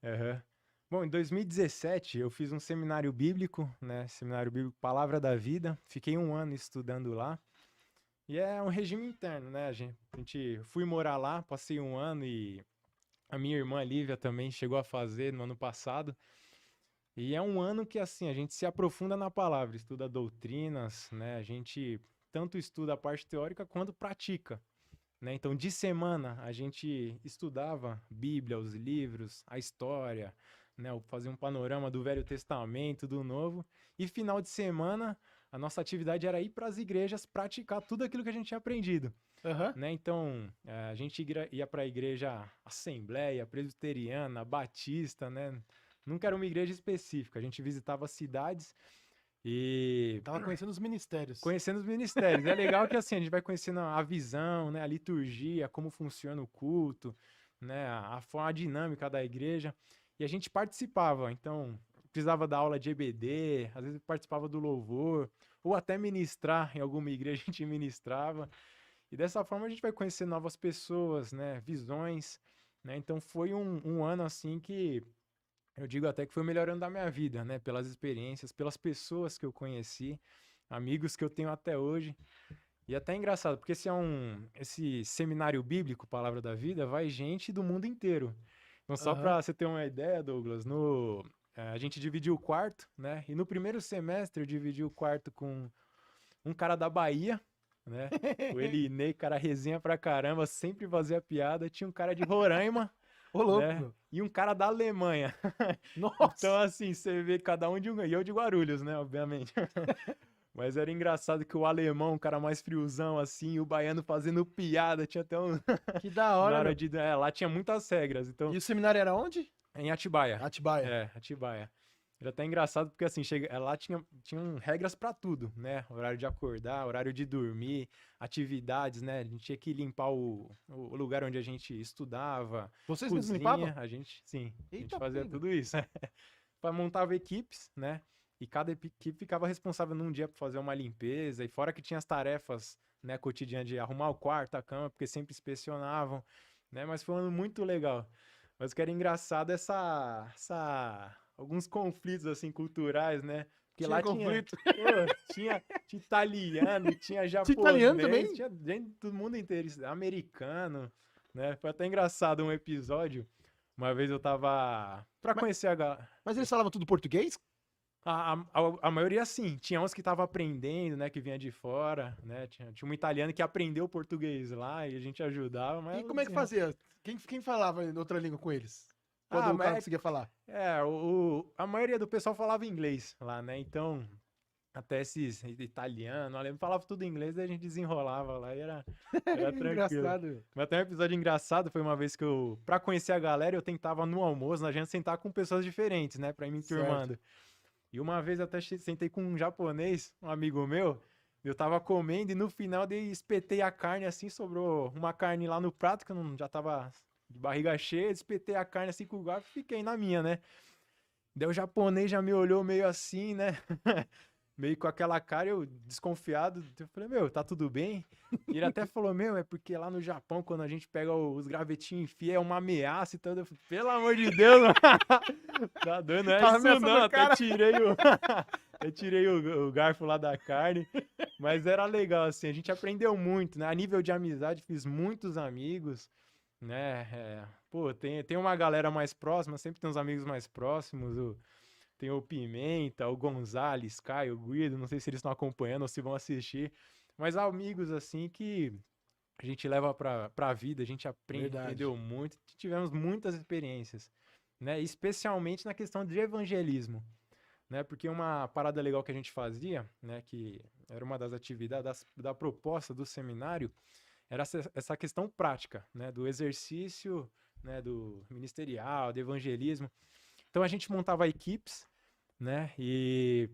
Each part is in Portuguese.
Aham. Bom, em 2017 eu fiz um seminário bíblico, né? Seminário bíblico Palavra da Vida. Fiquei um ano estudando lá. E é um regime interno, né? A gente fui morar lá, passei um ano e a minha irmã Lívia também chegou a fazer no ano passado. E é um ano que assim a gente se aprofunda na palavra, estuda doutrinas, né? A gente tanto estuda a parte teórica quanto pratica, né? Então, de semana a gente estudava Bíblia, os livros, a história, né? Fazia um panorama do Velho Testamento, do Novo. E final de semana a nossa atividade era ir para as igrejas praticar tudo aquilo que a gente tinha aprendido, Aham. né? Então, a gente ia para a igreja Assembleia, Presbiteriana, Batista, né? Nunca era uma igreja específica. A gente visitava cidades e Tava conhecendo os ministérios. conhecendo os ministérios. É legal que assim a gente vai conhecendo a visão, né, a liturgia, como funciona o culto, né, a forma a dinâmica da igreja. E a gente participava. Então, precisava da aula de EBD, às vezes participava do louvor, ou até ministrar em alguma igreja a gente ministrava. E dessa forma a gente vai conhecer novas pessoas, né, visões, né? Então foi um ano assim que eu digo até que foi o melhor ano da minha vida, né? Pelas experiências, pelas pessoas que eu conheci, amigos que eu tenho até hoje. E é até engraçado, porque esse seminário bíblico, Palavra da Vida, vai gente do mundo inteiro. Então, só Aham. para você ter uma ideia, Douglas, a gente dividiu o quarto, né? E no primeiro semestre eu dividi o quarto com um cara da Bahia, né? O Elinei, cara resenha pra caramba, sempre fazia piada. Tinha um cara de Roraima, Ô, louco, né? meu. E um cara da Alemanha. Então, Nossa! assim, você vê cada um de um. E eu de Guarulhos, né? Obviamente. Mas era engraçado que o alemão, um cara mais friozão, assim, e o baiano fazendo piada. Tinha até um. Que da Na hora, hora meu. de. Lá tinha muitas regras. Então, E o seminário era onde? em Atibaia. Atibaia. É, Atibaia. Era até engraçado porque, assim, lá tinham regras pra tudo, né? Horário de acordar, horário de dormir, atividades, né? A gente tinha que limpar o lugar onde a gente estudava, Vocês mesmos cozinha, limpavam? sim, a gente Eita, fazia pega. tudo isso. Montava equipes, né? E cada equipe ficava responsável num dia por fazer uma limpeza, e fora que tinha as tarefas, né, cotidianas de arrumar o quarto, a cama, porque sempre inspecionavam, né? Mas foi um ano muito legal. Mas o que era engraçado é alguns conflitos assim culturais, né? Porque Tinha lá tinha, conflito. pô, tinha italiano, tinha Tinha italiano japonês, também? tinha gente do mundo inteiro, americano, né? Foi até engraçado um episódio. Uma vez eu tava pra Mas, conhecer mas eles falavam tudo português? a maioria sim, tinha uns que tava aprendendo, né, que vinha de fora, né? Tinha um italiano que aprendeu português lá e a gente ajudava, E mas como é que assim, fazia? Quem falava em outra língua com eles? Quando o cara não mas conseguia falar. a maioria do pessoal falava inglês lá, né? Então, até esses italiano, alemão, falava tudo inglês, daí a gente desenrolava lá e era tranquilo. Engraçado, meu. Mas até um episódio engraçado foi uma vez que pra conhecer a galera, eu tentava no almoço, na gente sentar com pessoas diferentes, né? Pra ir me Certo. enturmando. E uma vez eu até sentei com um japonês, um amigo meu, eu tava comendo e no final dei espetei a carne assim, sobrou uma carne lá no prato que eu já tava de barriga cheia, espetei a carne assim com o garfo e fiquei na minha, né? Daí o japonês já me olhou meio assim, né? Meio com aquela cara, eu desconfiado. Eu falei, meu, tá tudo bem? E ele até falou, meu, é porque lá no Japão, quando a gente pega os gravetinhos e enfia, é uma ameaça e tudo. Eu falei, pelo amor de Deus, mano. Tá doido, não é Tava isso ameaçando não. o Até cara. tirei eu tirei o garfo lá da carne. Mas era legal, assim, a gente aprendeu muito, né? A nível de amizade, fiz muitos amigos, né? Pô, tem uma galera mais próxima, sempre tem uns amigos mais próximos. Tem o Pimenta, o Gonzales, Caio, o Guido, não sei se eles estão acompanhando ou se vão assistir, mas amigos assim que a gente leva pra vida, a gente Verdade. aprendeu muito, tivemos muitas experiências, né? Especialmente na questão de evangelismo, né? Porque uma parada legal que a gente fazia, né, que era uma das atividades da proposta do seminário, era essa questão prática, né, do exercício, né, do ministerial, do evangelismo. Então a gente montava equipes, né? E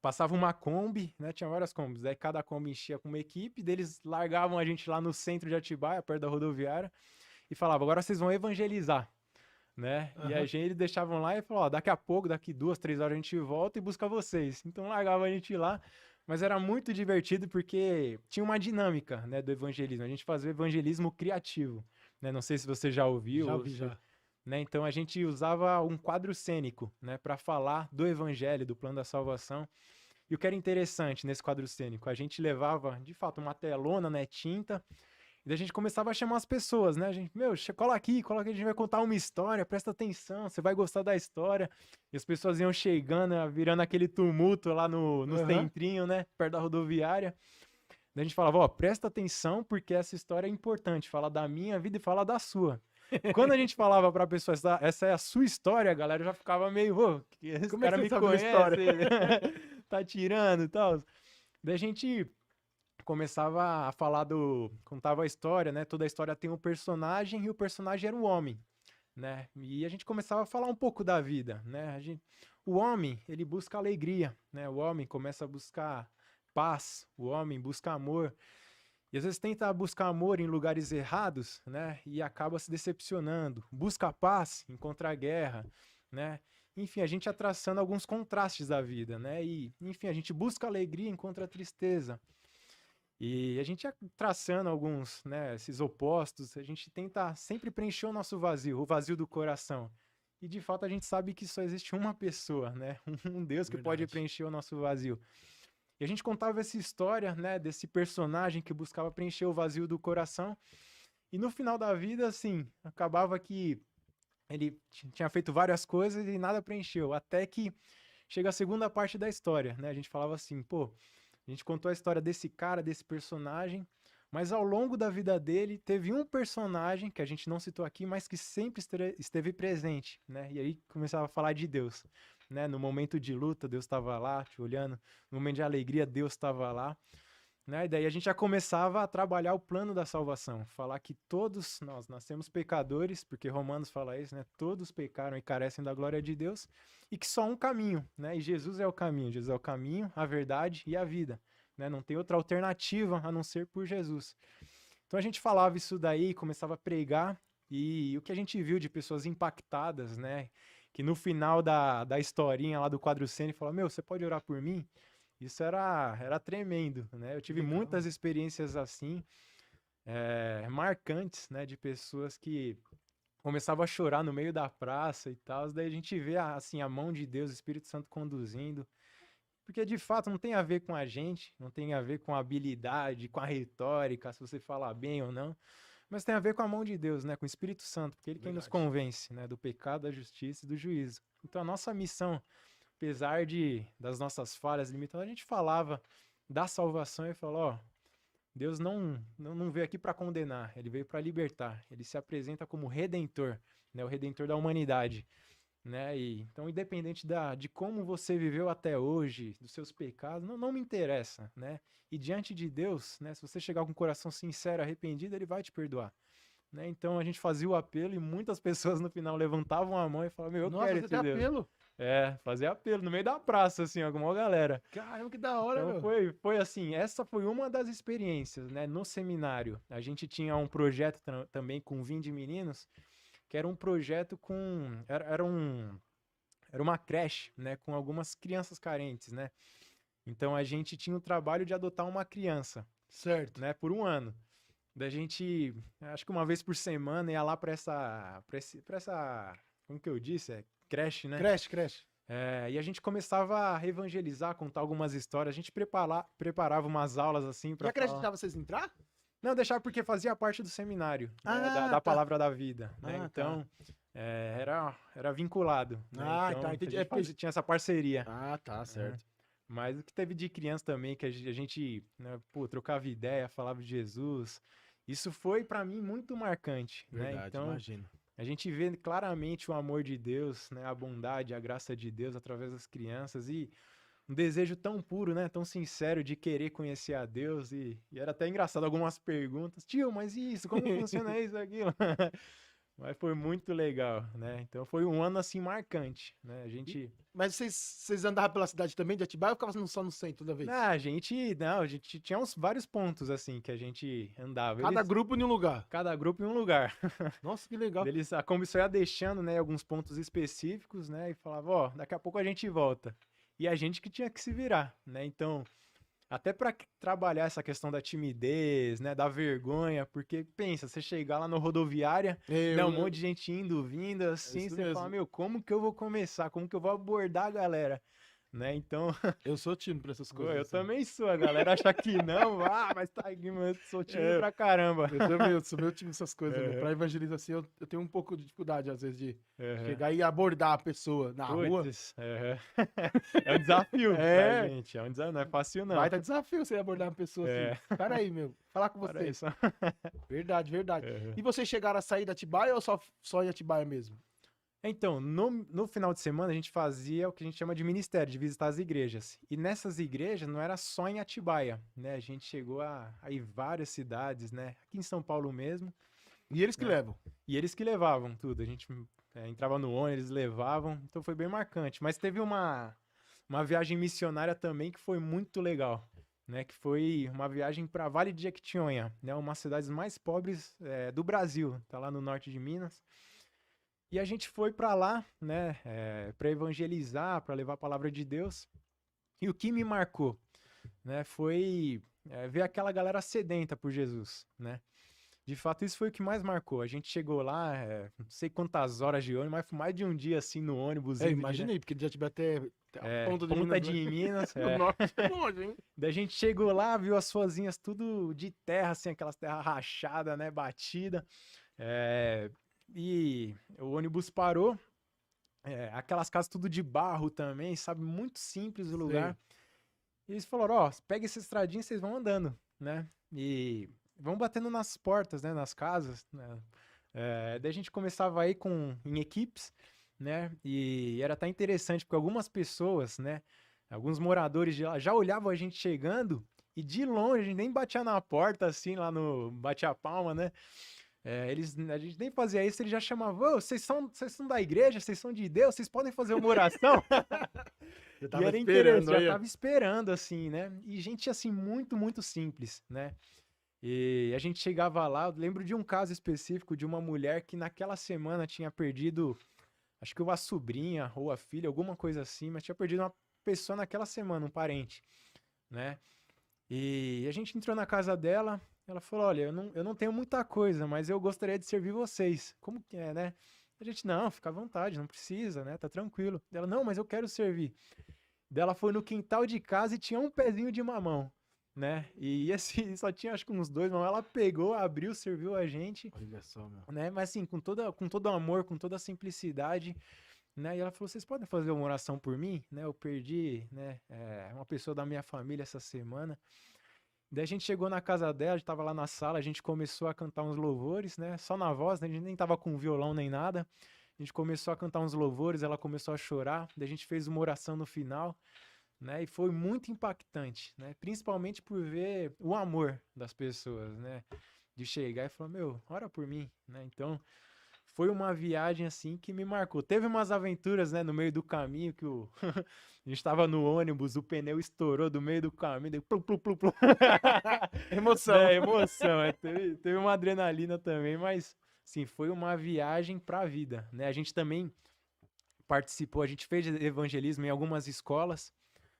passava uma Kombi, né? Tinha várias Kombis. Aí cada Kombi enchia com uma equipe, deles largavam a gente lá no centro de Atibaia, perto da rodoviária, e falavam, agora vocês vão evangelizar, né? E a Aham. gente, eles deixavam lá e falavam, ó, daqui a pouco, daqui 2, 3 horas a gente volta e busca vocês. Então largava a gente lá, mas era muito divertido porque tinha uma dinâmica, né, do evangelismo. A gente fazia o evangelismo criativo, né? Não sei se você já ouviu, Já ou ouvi, se já. né? Então a gente usava um quadro cênico, né, para falar do evangelho, do plano da salvação. E o que era interessante nesse quadro cênico, a gente levava, de fato, uma telona, né, tinta, e daí a gente começava a chamar as pessoas, né? A gente, meu, cola aqui, a gente vai contar uma história, presta atenção, você vai gostar da história. E as pessoas iam chegando, virando aquele tumulto lá no Aham. centrinho, né, perto da rodoviária. Daí a gente falava, ó, presta atenção, porque essa história é importante, fala da minha vida e fala da sua. Quando a gente falava pra pessoa, essa é a sua história, a galera já ficava meio, ô, esse Como é que cara você me sabe da história? conhece, tá tirando e tal. Daí a gente começava a falar contava a história, né? Toda a história tem um personagem e o personagem era o homem, né? E a gente começava a falar um pouco da vida, né? O homem, ele busca alegria, né? O homem começa a buscar paz, o homem busca amor. E às vezes tenta buscar amor em lugares errados, né? E acaba se decepcionando. Busca paz, encontra a guerra, né? Enfim, a gente ia traçando alguns contrastes da vida, né? E, enfim, a gente busca alegria, encontra a tristeza. E a gente ia traçando alguns, né, esses opostos, a gente tenta sempre preencher o nosso vazio, o vazio do coração. E de fato a gente sabe que só existe uma pessoa, né? Um Deus que pode Verdade. preencher o nosso vazio. E a gente contava essa história, né, desse personagem que buscava preencher o vazio do coração. E no final da vida, assim, acabava que ele tinha feito várias coisas e nada preencheu. Até que chega a segunda parte da história, né? A gente falava assim, pô, a gente contou a história desse cara, desse personagem, mas ao longo da vida dele teve um personagem que a gente não citou aqui, mas que sempre esteve presente, né? E aí começava a falar de Deus, né? No momento de luta, Deus estava lá, te olhando. No momento de alegria, Deus estava lá, né? E daí a gente já começava a trabalhar o plano da salvação, falar que todos nós nascemos pecadores, porque Romanos fala isso, né? Todos pecaram e carecem da glória de Deus, e que só um caminho, né? E Jesus é o caminho, Jesus é o caminho, a verdade e a vida, né? Não tem outra alternativa a não ser por Jesus. Então a gente falava isso daí, começava a pregar, e o que a gente viu de pessoas impactadas, né? Que no final da historinha lá do quadro cênico falou: Meu, você pode orar por mim? Isso era tremendo, né? Eu Que tive legal, muitas mano. experiências assim, marcantes, né? De pessoas que começavam a chorar no meio da praça e tal. Daí a gente vê, assim, a mão de Deus, o Espírito Santo conduzindo. Porque, de fato, não tem a ver com a gente, não tem a ver com a habilidade, com a retórica, se você falar bem ou não. Mas tem a ver com a mão de Deus, né? Com o Espírito Santo, porque ele quem nos Verdade. convence, né? Do pecado, da justiça e do juízo. Então a nossa missão, apesar das nossas falhas limitadas, a gente falava da salvação e falou, ó, Deus não veio aqui para condenar, ele veio para libertar. Ele se apresenta como redentor, né, o redentor da humanidade, né? E então independente de como você viveu até hoje, dos seus pecados, não me interessa, né? E diante de Deus, né, se você chegar com o coração sincero, arrependido, ele vai te perdoar. Né? Então a gente fazia o apelo e muitas pessoas no final levantavam a mão e falavam, meu, eu Nossa, quero você tem esse Deus. apelo. Fazia apelo no meio da praça, assim, alguma galera. Caramba, que da hora, Então meu. foi assim, essa foi uma das experiências, né? No seminário, a gente tinha um projeto também com 20 meninos, que era um projeto era uma creche, né? Com algumas crianças carentes, né? Então a gente tinha o trabalho de adotar uma criança, Certo. né? Por um ano. Da gente, acho que uma vez por semana, ia lá pra essa, como que eu disse? Creche, né? Cresce, cresce. E a gente começava a evangelizar, contar algumas histórias. A gente preparava umas aulas assim E pra falar. acreditava vocês entrar? Não, deixar porque fazia parte do seminário, né? Da, Ah, da tá. palavra da vida, né? Ah, tá. Então, era vinculado, né? Ah, tá. Então, a Entendi. É gente porque... tinha essa parceria. Ah, tá, Né? certo. Mas o que teve de criança também, que a gente, né, pô, trocava ideia, falava de Jesus. Isso foi pra mim muito marcante, né? Verdade, Então, imagino. a gente vê claramente o amor de Deus, né? A bondade, a graça de Deus através das crianças e um desejo tão puro, né? Tão sincero de querer conhecer a Deus e era até engraçado algumas perguntas. Tio, mas isso? Como funciona isso, aquilo? Mas foi muito legal, né? Então foi um ano assim marcante, né? A E- gente Mas vocês andavam pela cidade também de Atibaia ou ficava só no centro toda vez? a gente tinha vários pontos assim que a gente andava. Cada grupo em um lugar. Cada grupo em um lugar. Nossa, que legal. A comissão ia deixando, né, alguns pontos específicos, né, e falava, ó, daqui a pouco a gente volta. E a gente que tinha que se virar, né? Então, Até para trabalhar essa questão da timidez, né, da vergonha, porque pensa, você chegar lá no rodoviária, né, um monte de gente indo, vindo, É assim, isso você fala, mesmo. meu, como que eu vou começar? Como que eu vou abordar a galera? Né, então, Eu sou tímido pra essas pô, coisas, eu assim. também sou, a galera acha que não, mas tá aqui, mano, eu sou tímido É, pra caramba. eu também, eu sou meio tímido nessas coisas, meu. Aham, Pra evangelizar, assim, eu tenho um pouco de dificuldade, às vezes, de aham. chegar e abordar a pessoa na rua. Puts, aham. É um desafio pra É, gente, é um desafio, não é fácil não. baita desafio você abordar uma pessoa assim. É, Cara aí, meu, falar com para você. isso. Verdade, verdade. Aham. E vocês chegaram a sair da Atibaia ou só em Atibaia mesmo? Então, no final de semana a gente fazia o que a gente chama de ministério, de visitar as igrejas. E nessas igrejas não era só em Atibaia, né? A gente chegou a ir várias cidades, né? Aqui em São Paulo mesmo, E eles que né? levam. E eles que levavam tudo. A gente entrava no ônibus, eles levavam. Então foi bem marcante. Mas teve uma viagem missionária também que foi muito legal, né? Que foi uma viagem para Vale de Jequitinhonha, né? Uma das cidades mais pobres do Brasil. Tá lá no norte de Minas. E a gente foi para lá, né, para evangelizar, para levar a palavra de Deus. E o que me marcou, né, foi ver aquela galera sedenta por Jesus, né? De fato, isso foi o que mais marcou. A gente chegou lá, não sei quantas horas de ônibus, mas foi mais de um dia assim no ônibus É, indo direto. imaginei, porque de Atibaia até a ponta de Ponta Minas, de né? Minas, No norte é longe, hein? Daí a gente chegou lá, viu as suazinhas tudo de terra, assim, aquelas terras rachadas, né, batida. É, e o ônibus parou. Aquelas casas tudo de barro também, sabe? Muito simples o Sei. lugar. E eles falaram, ó, pega esse estradinho, vocês vão andando, né? E vão batendo nas portas, né? Nas casas, né? Daí a gente começava aí em equipes, né? E era até interessante, porque algumas pessoas, né? Alguns moradores de lá já olhavam a gente chegando e de longe, a gente nem batia na porta, assim, lá no... Batia a palma, né? A gente nem fazia isso, eles já chamavam, "Ô, vocês são da igreja, vocês são de Deus, vocês podem fazer uma oração?" Eu E tava era interessante, esperando, já olha. tava esperando, assim, né? E gente, assim, muito, muito simples, né? E a gente chegava lá, eu lembro de um caso específico de uma mulher que naquela semana tinha perdido, acho que uma sobrinha ou a filha, alguma coisa assim, mas tinha perdido uma pessoa naquela semana, um parente, né? E a gente entrou na casa dela, ela falou, olha, eu não tenho muita coisa, mas eu gostaria de servir vocês. Como que é, né? A gente, não, fica à vontade, não precisa, né? Tá tranquilo. Ela, não, mas eu quero servir. Daí ela foi no quintal de casa e tinha um pezinho de mamão, né? E assim, só tinha acho que uns dois mamão. Ela pegou, abriu, serviu a gente, Olha só, meu. né? Mas assim, com todo amor, com toda a simplicidade, né? E ela falou: vocês podem fazer uma oração por mim, né? Eu perdi, né? Uma pessoa da minha família essa semana. Daí a gente chegou na casa dela, a gente tava lá na sala, a gente começou a cantar uns louvores, né? Só na voz, né? A gente nem tava com violão nem nada. A gente começou a cantar uns louvores, ela começou a chorar. Daí a gente fez uma oração no final, né? E foi muito impactante, né? Principalmente por ver o amor das pessoas, né? De chegar e falar, meu, ora por mim, né? Então, foi uma viagem assim que me marcou. Teve umas aventuras, né, no meio do caminho que a gente tava no ônibus, o pneu estourou do meio do caminho, daí plum, plum, plum, plum. Emoção. Né, emoção, teve uma adrenalina também, mas sim, foi uma viagem pra vida, né? A gente também participou, a gente fez evangelismo em algumas escolas,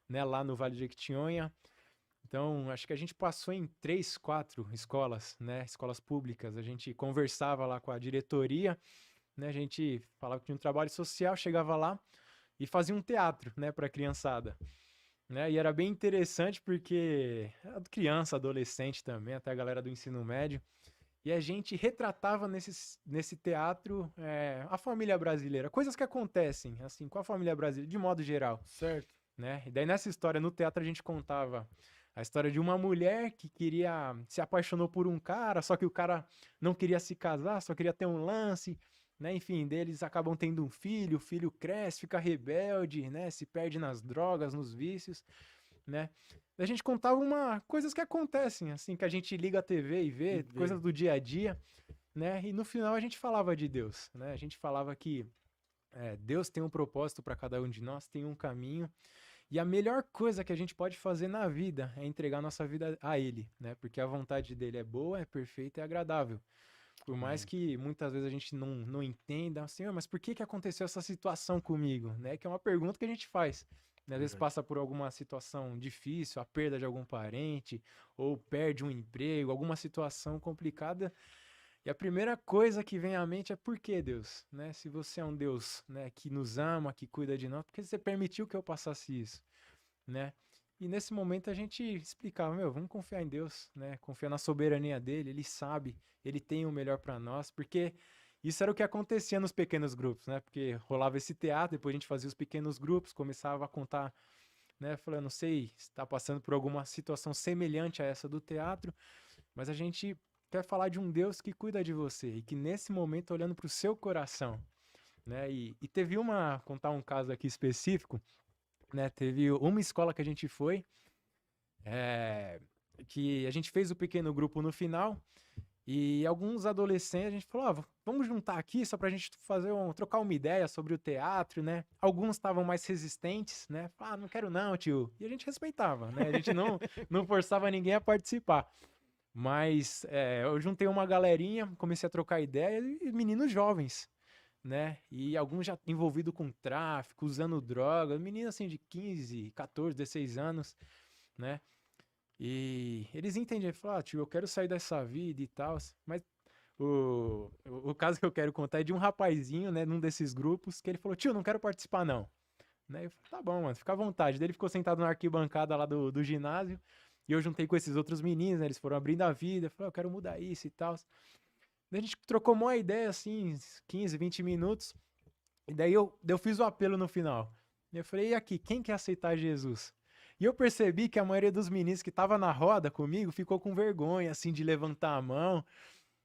né, lá no Vale de Jequitinhonha. Então, acho que a gente passou em 3, 4 escolas, né, escolas públicas. A gente conversava lá com a diretoria, né, a gente falava que tinha um trabalho social, chegava lá e fazia um teatro, né, para a criançada, né? E era bem interessante porque era criança, adolescente também, até a galera do ensino médio. E a gente retratava nesse teatro a família brasileira, coisas que acontecem assim com a família brasileira de modo geral, Certo. né? E daí nessa história no teatro a gente contava a história de uma mulher que se apaixonou por um cara, só que o cara não queria se casar, só queria ter um lance, né? Enfim, deles acabam tendo um filho, o filho cresce, fica rebelde, né? Se perde nas drogas, nos vícios, né? A gente contava coisas que acontecem, assim, que a gente liga a TV e E vê, ver. coisas do dia a dia, né? E no final a gente falava de Deus, né? A gente falava que Deus tem um propósito para cada um de nós, tem um caminho. E a melhor coisa que a gente pode fazer na vida é entregar nossa vida a Ele, né? Porque a vontade dele é boa, é perfeita e é agradável. Por mais que muitas vezes a gente não entenda, Senhor, mas por que que aconteceu essa situação comigo? Né? Que é uma pergunta que a gente faz. Né? Às vezes Verdade. passa por alguma situação difícil, a perda de algum parente, ou perde um emprego, alguma situação complicada. E a primeira coisa que vem à mente é por que Deus? Né? Se você é um Deus, né, que nos ama, que cuida de nós, por que você permitiu que eu passasse isso? Né? E nesse momento a gente explicava, vamos confiar em Deus, né? Confiar na soberania dele, ele sabe, ele tem o melhor para nós, porque isso era o que acontecia nos pequenos grupos, né? Porque rolava esse teatro, depois a gente fazia os pequenos grupos, começava a contar, né? Falando, não sei se está passando por alguma situação semelhante a essa do teatro, mas a gente quer falar de um Deus que cuida de você e que nesse momento olhando para o seu coração, né? E teve contar um caso aqui específico, né? Teve uma escola que a gente foi, que a gente fez o pequeno grupo no final e alguns adolescentes, a gente falou, vamos juntar aqui só pra gente trocar uma ideia sobre o teatro, né? Alguns estavam mais resistentes, né? Falaram, não quero não, tio. E a gente respeitava, né? A gente não forçava ninguém a participar. Mas eu juntei uma galerinha, comecei a trocar ideia e meninos jovens, né? E alguns já envolvidos com tráfico, usando drogas, meninos assim de 15, 14, 16 anos, né? E eles entendiam, falaram, tio, eu quero sair dessa vida e tal, mas o caso que eu quero contar é de um rapazinho, né, num desses grupos, que ele falou, tio, não quero participar não. Né? Eu falei, tá bom, mano, fica à vontade. Daí ele ficou sentado na arquibancada lá do ginásio, e eu juntei com esses outros meninos, né, eles foram abrindo a vida, eu falei, eu quero mudar isso e tal. Daí a gente trocou uma ideia, assim, 15, 20 minutos, e daí eu fiz o apelo no final. E eu falei, e aqui, quem quer aceitar Jesus? E eu percebi que a maioria dos meninos que tava na roda comigo ficou com vergonha, assim, de levantar a mão,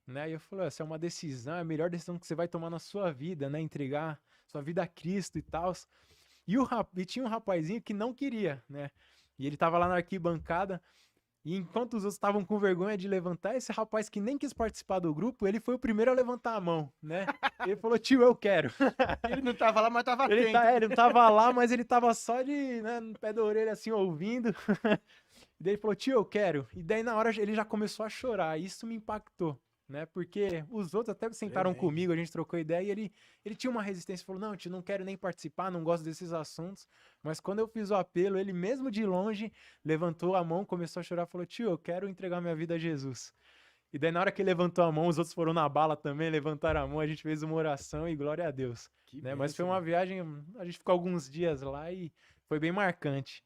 né? E eu falei, essa é uma decisão, é a melhor decisão que você vai tomar na sua vida, né? Entregar sua vida a Cristo e tal. E tinha um rapazinho que não queria, né? E ele tava lá na arquibancada, e enquanto os outros estavam com vergonha de levantar, esse rapaz que nem quis participar do grupo, ele foi o primeiro a levantar a mão, né? Ele falou, tio, eu quero. Ele não tava lá, mas tava Ele, atento. ele não tava lá, mas ele tava só né, no pé da orelha, assim, ouvindo. E daí ele falou, tio, eu quero. E daí na hora ele já começou a chorar. E isso me impactou, né? Porque os outros até sentaram Tremendo. comigo, a gente trocou ideia e ele tinha uma resistência. Falou, não, tio, não quero nem participar, não gosto desses assuntos. Mas quando eu fiz o apelo, ele mesmo de longe levantou a mão, começou a chorar, falou, tio, eu quero entregar minha vida a Jesus. E daí na hora que ele levantou a mão, os outros foram na bala também, levantaram a mão, a gente fez uma oração e glória a Deus. Que Né? Mas foi bênção, uma mano. viagem, a gente ficou alguns dias lá e foi bem marcante.